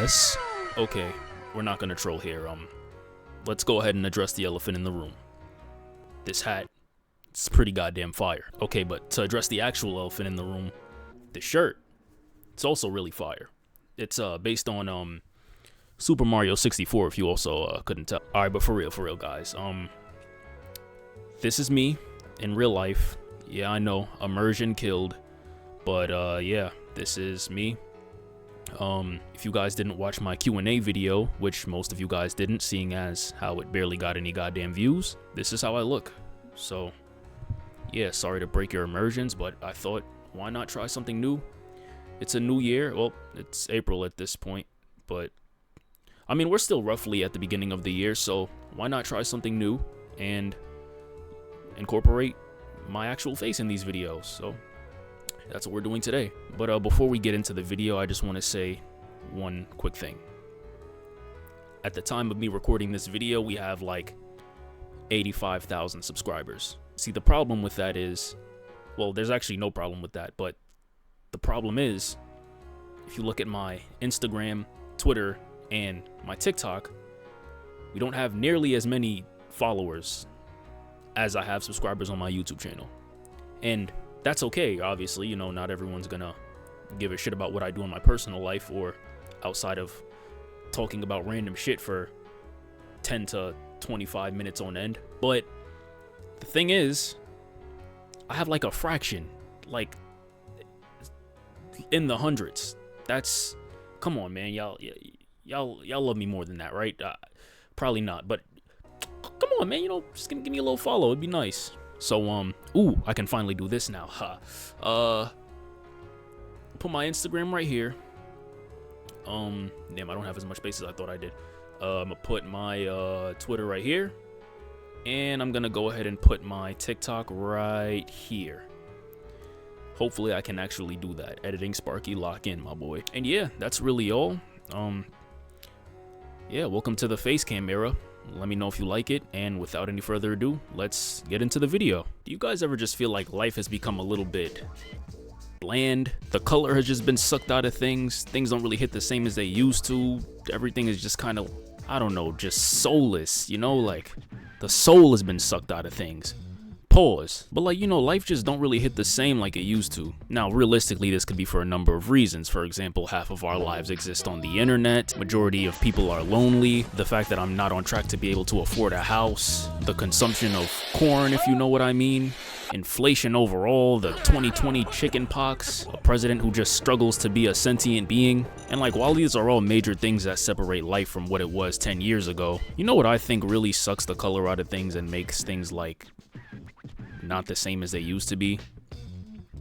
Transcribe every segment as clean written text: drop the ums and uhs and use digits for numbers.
Yes. Okay, we're not gonna troll here. Let's go ahead and address the elephant in the room. This hat, it's pretty goddamn fire. Okay, but to address the actual elephant in the room, the shirt, it's also really fire. It's based on Super Mario 64, if you also couldn't tell. All right, but for real, guys. This is me in real life. Yeah, I know, immersion killed, but yeah, this is me. If you guys didn't watch my Q&A video, which most of you guys didn't, seeing as how it barely got any goddamn views, this is how I look. So, yeah, sorry to break your immersions, but I thought, why not try something new? It's a new year. Well, it's April at this point, but I mean, we're still roughly at the beginning of the year, so why not try something new and incorporate my actual face in these videos? So that's what we're doing today. But before we get into the video, I just want to say one quick thing. At the time of me recording this video, we have like 85,000 subscribers. See, the problem with that is, well, there's actually no problem with that, but the problem is, if you look at my Instagram, Twitter, and my TikTok, we don't have nearly as many followers as I have subscribers on my YouTube channel. And that's okay, obviously, you know, not everyone's gonna give a shit about what I do in my personal life or outside of talking about random shit for 10 to 25 minutes on end. But the thing is, I have like a fraction, like in the hundreds. That's, come on, man, y'all love me more than that, right? Probably not, but come on, man, you know, just give me a little follow, it'd be nice. So, ooh, I can finally do this now, put my Instagram right here. Damn, I don't have as much space as I thought I did. I'm gonna put my, Twitter right here, and I'm gonna go ahead and put my TikTok right here. Hopefully I can actually do that. Editing Sparky, lock in, my boy. And yeah, that's really all. Yeah, welcome to the face cam era. Let me know if you like it, and without any further ado, let's get into the video. Do you guys ever just feel like life has become a little bit bland? The color has just been sucked out of things. Things don't really hit the same as they used to. Everything is just kind of, I don't know, just soulless, you know? Like, the soul has been sucked out of things. Pause. But like, you know, life just don't really hit the same like it used to. Now, realistically, this could be for a number of reasons. For example, half of our lives exist on the internet. Majority of people are lonely. The fact that I'm not on track to be able to afford a house. The consumption of corn, if you know what I mean. Inflation overall, the 2020 chicken pox, a president who just struggles to be a sentient being. And like, while these are all major things that separate life from what it was 10 years ago, you know what I think really sucks the color out of things and makes things like not the same as they used to be?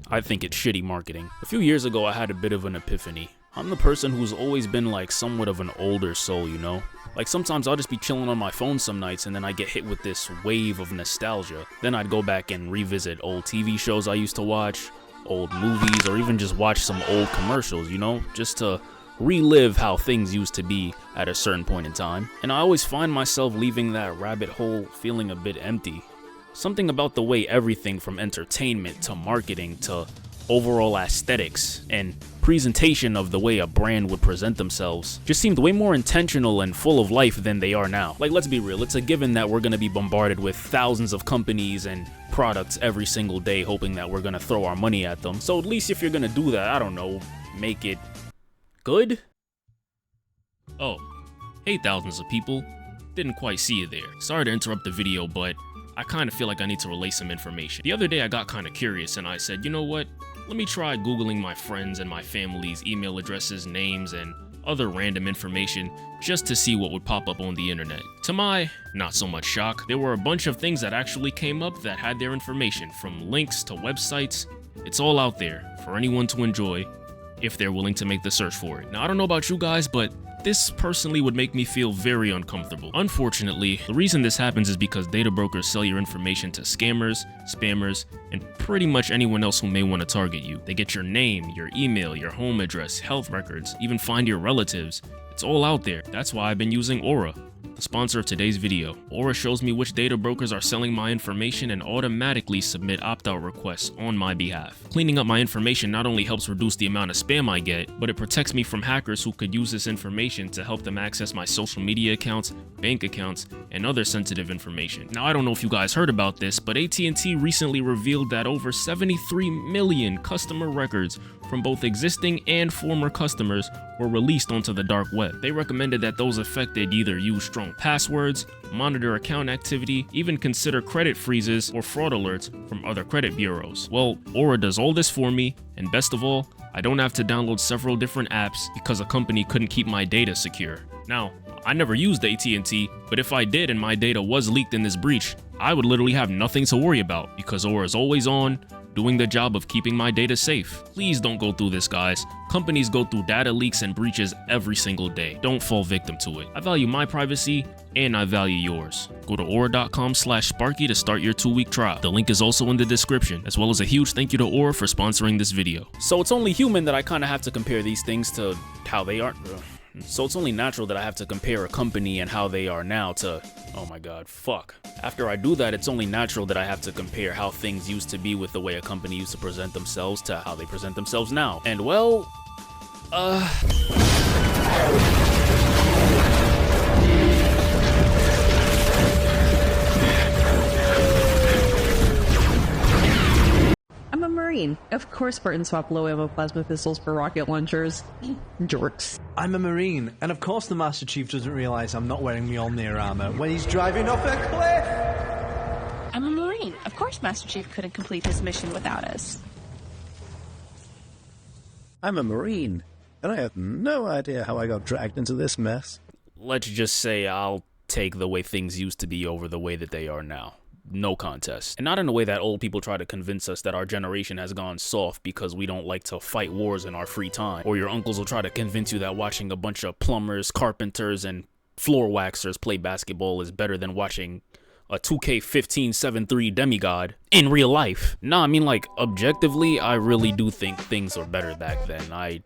I think it's shitty marketing. A few years ago, I had a bit of an epiphany. I'm the person who's always been like somewhat of an older soul, you know? Like sometimes I'll just be chilling on my phone some nights and then I get hit with this wave of nostalgia. Then I'd go back and revisit old TV shows I used to watch, old movies, or even just watch some old commercials, you know? Just to relive how things used to be at a certain point in time. And I always find myself leaving that rabbit hole feeling a bit empty. Something about the way everything from entertainment to marketing to overall aesthetics and presentation of the way a brand would present themselves just seemed way more intentional and full of life than they are now. Like, let's be real, it's a given that we're gonna be bombarded with thousands of companies and products every single day, hoping that we're gonna throw our money at them. So at least if you're gonna do that, I don't know, make it good? Oh, hey thousands of people, didn't quite see you there. Sorry to interrupt the video, but I kind of feel like I need to relay some information. The other day I got kind of curious and I said, you know what? Let me try Googling my friends and my family's email addresses, names, and other random information just to see what would pop up on the internet. To my not so much shock, there were a bunch of things that actually came up that had their information, from links to websites. It's all out there for anyone to enjoy if they're willing to make the search for it. Now, I don't know about you guys, but this personally would make me feel very uncomfortable. Unfortunately, the reason this happens is because data brokers sell your information to scammers, spammers, and pretty much anyone else who may want to target you. They get your name, your email, your home address, health records, even find your relatives. It's all out there. That's why I've been using Aura. the sponsor of today's video. Aura shows me which data brokers are selling my information and automatically submit opt-out requests on my behalf. Cleaning up my information not only helps reduce the amount of spam I get, but it protects me from hackers who could use this information to help them access my social media accounts, bank accounts, and other sensitive information. Now, I don't know if you guys heard about this, but AT&T recently revealed that over 73 million customer records from both existing and former customers were released onto the dark web. They recommended that those affected either use strong passwords, monitor account activity, even consider credit freezes or fraud alerts from other credit bureaus. Well, Aura does all this for me, and best of all, I don't have to download several different apps because a company couldn't keep my data secure. Now, I never used AT&T, but if I did and my data was leaked in this breach, I would literally have nothing to worry about because Aura is always on, doing the job of keeping my data safe. Please don't go through this, guys. Companies go through data leaks and breaches every single day. Don't fall victim to it. I value my privacy and I value yours. Go to aura.com/sparky to start your 2-week trial. The link is also in the description, as well as a huge thank you to Aura for sponsoring this video. So it's only human that I kind of have to compare these things to how they are. So it's only natural that I have to compare a company and how they are now to, oh my god, fuck. After I do that, it's only natural that I have to compare how things used to be with the way a company used to present themselves to how they present themselves now. And well, I'm a Marine. Of course Spartans swap low ammo plasma pistols for rocket launchers. Jerks. I'm a Marine, and of course the Master Chief doesn't realize I'm not wearing Mjolnir armor when he's driving off a cliff! I'm a Marine. Of course Master Chief couldn't complete his mission without us. I'm a Marine, and I have no idea how I got dragged into this mess. let's just say I'll take the way things used to be over the way that they are now. No contest. And not in a way that old people try to convince us that our generation has gone soft because we don't like to fight wars in our free time. Or your uncles will try to convince you that watching a bunch of plumbers, carpenters, and floor waxers play basketball is better than watching a 2K15 7-3 demigod in real life. Nah, I mean, like, objectively, I really do think things were better back then. I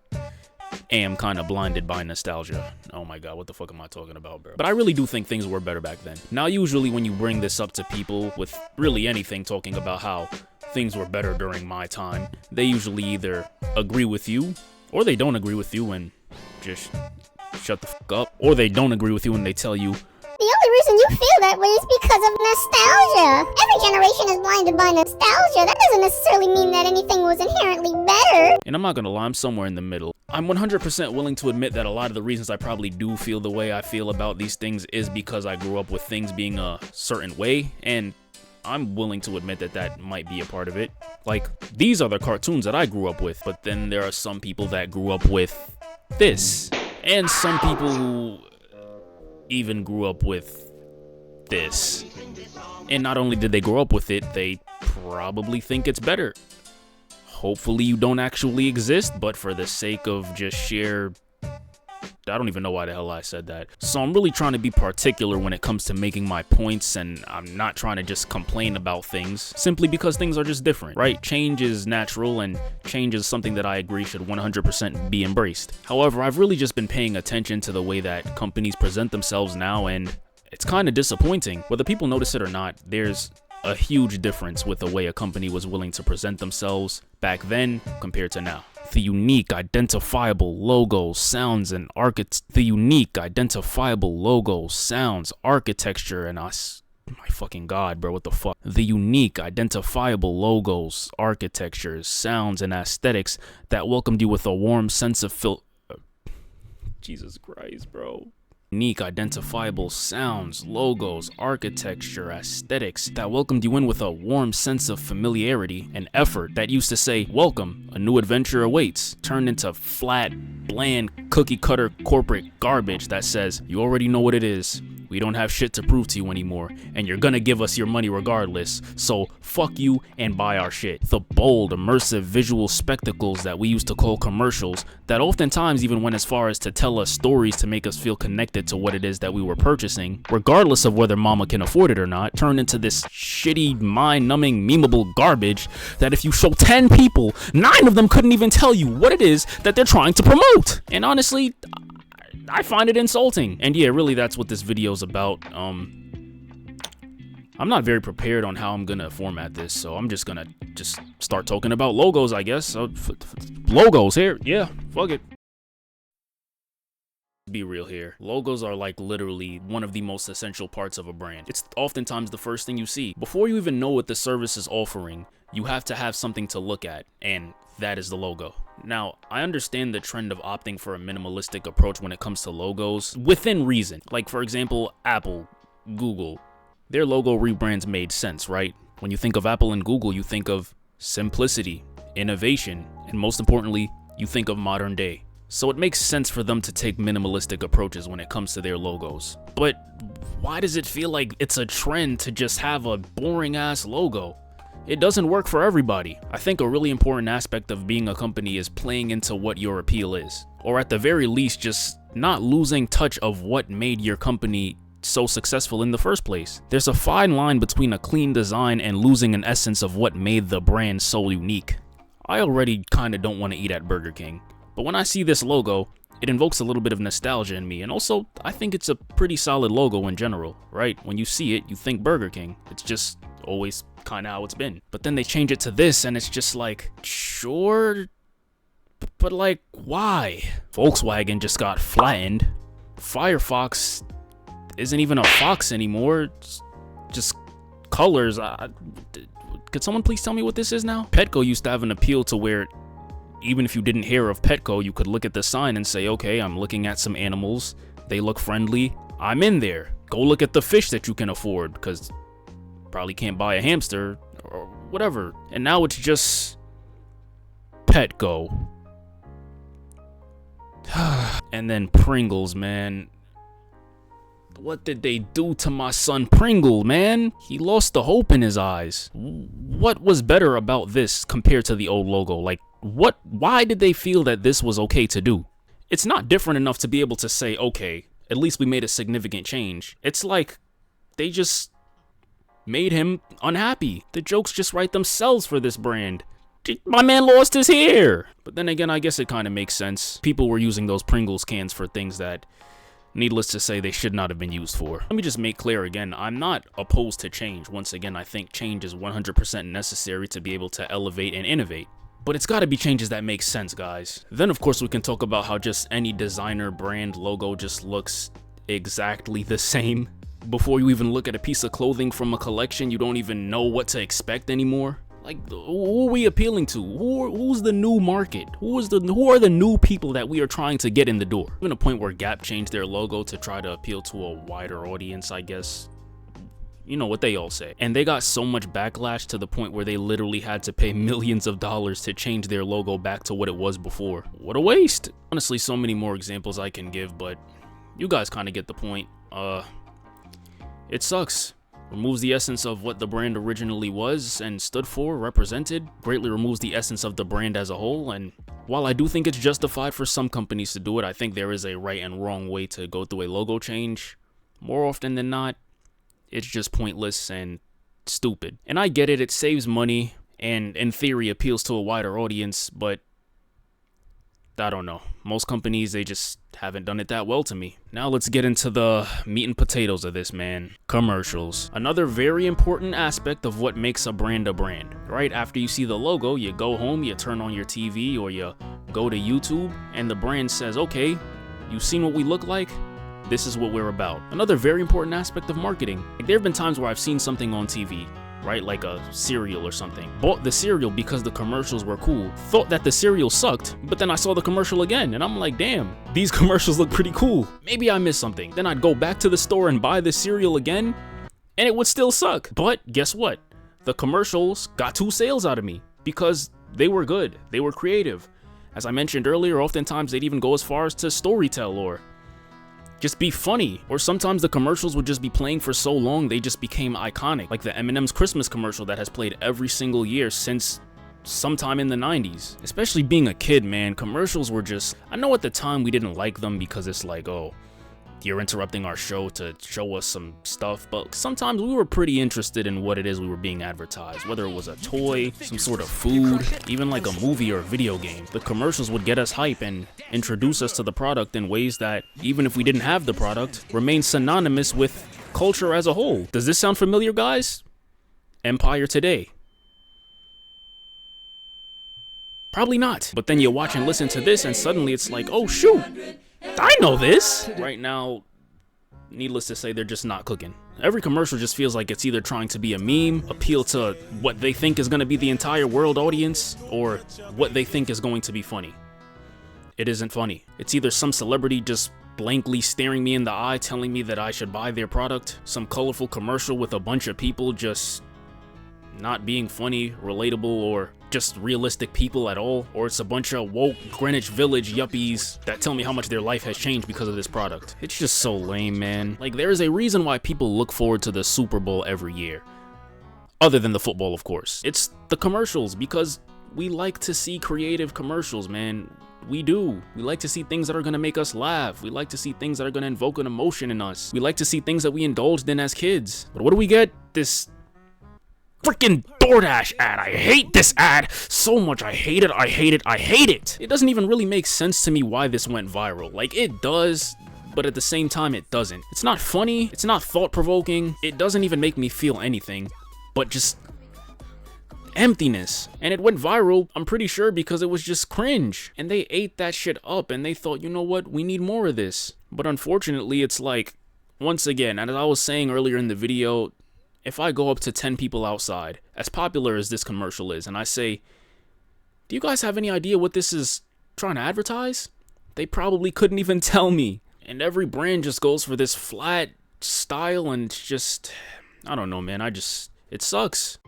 am kind of blinded by nostalgia. Oh my god, what the fuck am I talking about, bro? But I really do think things were better back then. Now, usually when you bring this up to people with really anything talking about how things were better during my time, they usually either agree with you or they don't agree with you and just shut the fuck up, or they don't agree with you and they tell you the only reason you feel that way is because of nostalgia. Every generation is blinded by nostalgia. That doesn't necessarily mean that anything was inherently better. And I'm not gonna lie, I'm somewhere in the middle. I'm 100% willing to admit that a lot of the reasons I probably do feel the way I feel about these things is because I grew up with things being a certain way, and I'm willing to admit that that might be a part of it. Like, these are the cartoons that I grew up with, but then there are some people that grew up with this, and some people who even grew up with this. And not only did they grow up with it, they probably think it's better. Hopefully you don't actually exist, but for the sake of just sheer... I don't even know why the hell I said that. So I'm really trying to be particular when it comes to making my points, and I'm not trying to just complain about things simply because things are just different, right? Change is natural, and change is something that I agree should 100% be embraced. However, I've really just been paying attention to the way that companies present themselves now, and it's kind of disappointing. Whether people notice it or not, there's a huge difference with the way a company was willing to present themselves back then compared to now. The unique, identifiable logos, sounds, and architecture, and us. My fucking god, bro, what the fuck? The unique, identifiable logos, architectures, sounds, and aesthetics that welcomed you with a warm sense of Jesus Christ, bro. Unique, identifiable sounds, logos, architecture, aesthetics that welcomed you in with a warm sense of familiarity and effort that used to say, welcome, a new adventure awaits, turned into flat, bland, cookie-cutter corporate garbage that says, you already know what it is. We don't have shit to prove to you anymore, and you're gonna give us your money regardless, so fuck you and buy our shit. The bold, immersive visual spectacles that we used to call commercials that oftentimes even went as far as to tell us stories to make us feel connected to what it is that we were purchasing, regardless of whether mama can afford it or not, turned into this shitty, mind-numbing, memeable garbage that if you show 10 people, 9 of them couldn't even tell you what it is that they're trying to promote. And honestly, I find it insulting. And yeah, really that's what this video's about. I'm not very prepared on how I'm gonna format this, so I'm just gonna start talking about logos, I guess. Logos here, yeah, fuck it. Be real here. Logos are like literally one of the most essential parts of a brand. It's oftentimes the first thing you see. Before you even know what the service is offering, you have to have something to look at, and that is the logo. Now, I understand the trend of opting for a minimalistic approach when it comes to logos, within reason. Like, for example, Apple, Google. Their logo rebrands made sense, right? When you think of Apple and Google, you think of simplicity, innovation, and most importantly, you think of modern day. So it makes sense for them to take minimalistic approaches when it comes to their logos. But why does it feel like it's a trend to just have a boring ass logo? It doesn't work for everybody. I think a really important aspect of being a company is playing into what your appeal is. Or at the very least, just not losing touch of what made your company so successful in the first place. There's a fine line between a clean design and losing an essence of what made the brand so unique. I already kinda don't want to eat at Burger King, but when I see this logo, it invokes a little bit of nostalgia in me, and also, I think it's a pretty solid logo in general, right? When you see it, you think Burger King. It's just always kinda how it's been. But then they change it to this, and it's just like, sure, but like, why? Volkswagen just got flattened. Firefox isn't even a fox anymore. It's just colors. Could someone please tell me what this is now? Petco used to have an appeal to where even if you didn't hear of Petco, you could look at the sign and say, okay, I'm looking at some animals. They look friendly. I'm in there. Go look at the fish that you can afford, because probably can't buy a hamster or whatever. And now it's just Petco. And then Pringles, man. What did they do to my son Pringle, man? He lost the hope in his eyes. What was better about this compared to the old logo? Like, why did they feel that this was okay to do? It's not different enough to be able to say, okay, at least we made a significant change. It's like they just made him unhappy. The jokes just write themselves for this brand. My man lost his hair. But then again, I guess it kind of makes sense. People were using those Pringles cans for things that, needless to say, they should not have been used for. Let me just make clear again, I'm not opposed to change. Once again, I think change is 100% necessary to be able to elevate and innovate. But it's gotta be changes that make sense, guys. Then of course we can talk about how just any designer brand logo just looks exactly the same. Before you even look at a piece of clothing from a collection, you don't even know what to expect anymore. Like, who are we appealing to? Who's the new market? Who are the new people that we are trying to get in the door? Even a point where Gap changed their logo to try to appeal to a wider audience, I guess. You know what they all say. And they got so much backlash to the point where they literally had to pay millions of dollars to change their logo back to what it was before. What a waste. Honestly, so many more examples I can give, but you guys kind of get the point. It sucks. Removes the essence of what the brand originally was and stood for, represented, greatly removes the essence of the brand as a whole. And while I do think it's justified for some companies to do it, I think there is a right and wrong way to go through a logo change. More often than not, it's just pointless and stupid. And I get it, it saves money and in theory appeals to a wider audience, but I don't know. Most companies, they just haven't done it that well to me. Now let's get into the meat and potatoes of this, man. Commercials. Another very important aspect of what makes a brand, right? After you see the logo, you go home, you turn on your TV or you go to YouTube and the brand says, okay, you've seen what we look like? This is what we're about. Another very important aspect of marketing. Like, there have been times where I've seen something on TV, right? Like a cereal or something. Bought the cereal because the commercials were cool. Thought that the cereal sucked, but then I saw the commercial again and I'm like, damn, these commercials look pretty cool. Maybe I missed something. Then I'd go back to the store and buy the cereal again and it would still suck. But guess what? The commercials got 2 sales out of me because they were good. They were creative. As I mentioned earlier, oftentimes they'd even go as far as to storytell or just be funny, or sometimes the commercials would just be playing for so long they just became iconic, like the M&M's Christmas commercial that has played every single year since sometime in the 90s. Especially being a kid, man, commercials were just, I know at the time we didn't like them because it's like, oh, you're interrupting our show to show us some stuff, but sometimes we were pretty interested in what it is we were being advertised, whether it was a toy, some sort of food, even like a movie or a video game. The commercials would get us hype and introduce us to the product in ways that, even if we didn't have the product, remain synonymous with culture as a whole. Does this sound familiar, guys? Empire Today. Probably not. But then you watch and listen to this and suddenly it's like, oh shoot, I know this. Right now, needless to say, they're just not cooking. Every commercial just feels like it's either trying to be a meme, appeal to what they think is going to be the entire world audience, or what they think is going to be funny. It isn't funny. It's either some celebrity just blankly staring me in the eye telling me that I should buy their product, some colorful commercial with a bunch of people just not being funny, relatable, or just realistic people at all, or it's a bunch of woke Greenwich Village yuppies that tell me how much their life has changed because of this product. It's just so lame, man. Like, there is a reason why people look forward to the Super Bowl every year. Other than the football, of course. It's the commercials, because we like to see creative commercials, man. We do. We like to see things that are gonna make us laugh. We like to see things that are gonna invoke an emotion in us. We like to see things that we indulged in as kids. But what do we get? This freaking DoorDash ad. I hate this ad so much. I hate it. I hate it. I hate it. It doesn't even really make sense to me why this went viral. Like, it does, but at the same time, it doesn't. It's not funny. It's not thought-provoking. It doesn't even make me feel anything, but just emptiness. And it went viral, I'm pretty sure, because it was just cringe. And they ate that shit up and they thought, you know what? We need more of this. But unfortunately, it's like, once again, and as I was saying earlier in the video, if I go up to 10 people outside, as popular as this commercial is, and I say, do you guys have any idea what this is trying to advertise? They probably couldn't even tell me. And every brand just goes for this flat style, and it's just, I don't know, man. It sucks.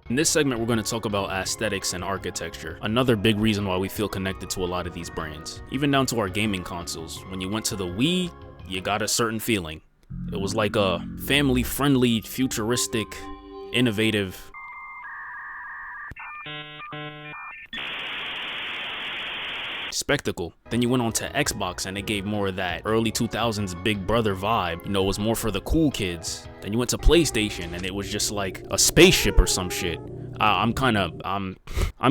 In this segment, we're going to talk about aesthetics and architecture. Another big reason why we feel connected to a lot of these brands. Even down to our gaming consoles. When you went to the Wii, you got a certain feeling. It was like a family-friendly, futuristic, innovative spectacle. Then you went on to Xbox and it gave more of that early 2000s Big Brother vibe. You know, it was more for the cool kids. Then you went to PlayStation and it was just like a spaceship or some shit. I'm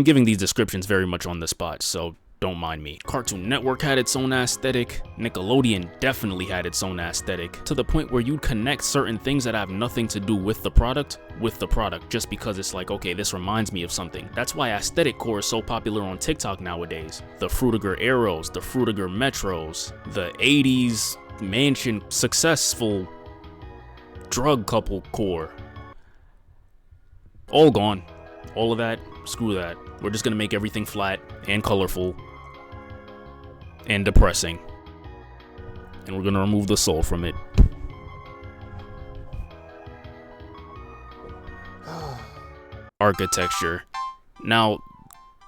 giving these descriptions very much on the spot, so don't mind me. Cartoon Network had its own aesthetic. Nickelodeon definitely had its own aesthetic, to the point where you'd connect certain things that have nothing to do with the product just because it's like, okay, this reminds me of something. That's why aesthetic core is so popular on TikTok nowadays. The Frutiger Arrows, the Frutiger Metros, the 80s mansion successful drug couple core. All gone. All of that, screw that. We're just gonna make everything flat and colorful and depressing. And we're gonna remove the soul from it. Architecture. Now,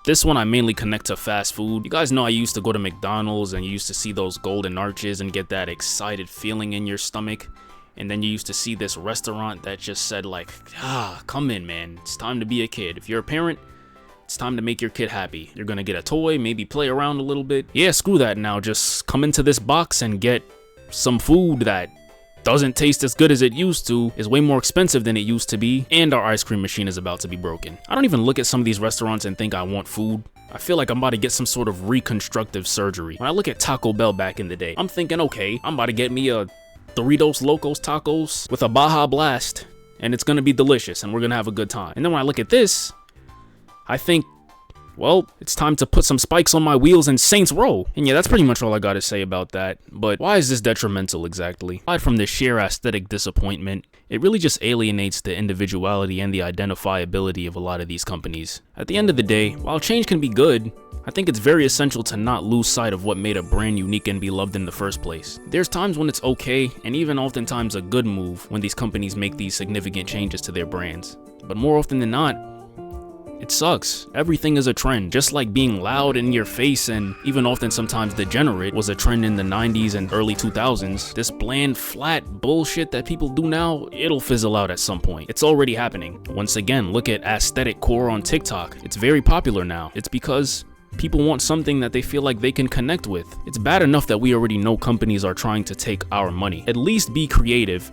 this one I mainly connect to fast food. You guys know I used to go to McDonald's and you used to see those golden arches and get that excited feeling in your stomach. And then you used to see this restaurant that just said like, come in, man. It's time to be a kid. If you're a parent, it's time to make your kid happy. You're gonna get a toy, maybe play around a little bit. Yeah, screw that now. Just come into this box and get some food that doesn't taste as good as it used to, is way more expensive than it used to be, and our ice cream machine is about to be broken. I don't even look at some of these restaurants and think I want food. I feel like I'm about to get some sort of reconstructive surgery. When I look at Taco Bell back in the day, I'm thinking, okay, I'm about to get me a Doritos Locos Tacos with a Baja Blast, and it's gonna be delicious, and we're gonna have a good time. And then when I look at this, I think, well, it's time to put some spikes on my wheels and Saints Row. And yeah, that's pretty much all I gotta say about that. But why is this detrimental exactly? Aside from the sheer aesthetic disappointment, it really just alienates the individuality and the identifiability of a lot of these companies. At the end of the day, while change can be good, I think it's very essential to not lose sight of what made a brand unique and beloved in the first place. There's times when it's okay, and even oftentimes a good move, when these companies make these significant changes to their brands. But more often than not, it sucks. Everything is a trend. Just like being loud in your face and even often sometimes degenerate was a trend in the 90s and early 2000s. This bland, flat bullshit that people do now, it'll fizzle out at some point. It's already happening. Once again, look at aesthetic core on TikTok. It's very popular now. It's because People want something that they feel like they can connect with. It's bad enough that we already know companies are trying to take our money. At least be creative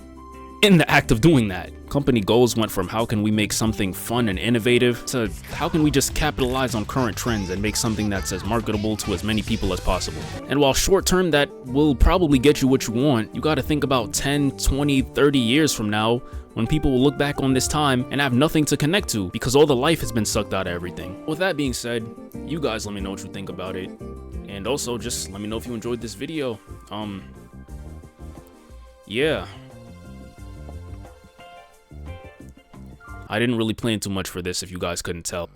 in the act of doing that. Company goals went from how can we make something fun and innovative to how can we just capitalize on current trends and make something that's as marketable to as many people as possible. And while short term that will probably get you what you want, you gotta think about 10, 20, 30 years from now when people will look back on this time and have nothing to connect to because all the life has been sucked out of everything. With that being said, you guys let me know what you think about it. And also just let me know if you enjoyed this video. Yeah. I didn't really plan too much for this if you guys couldn't tell.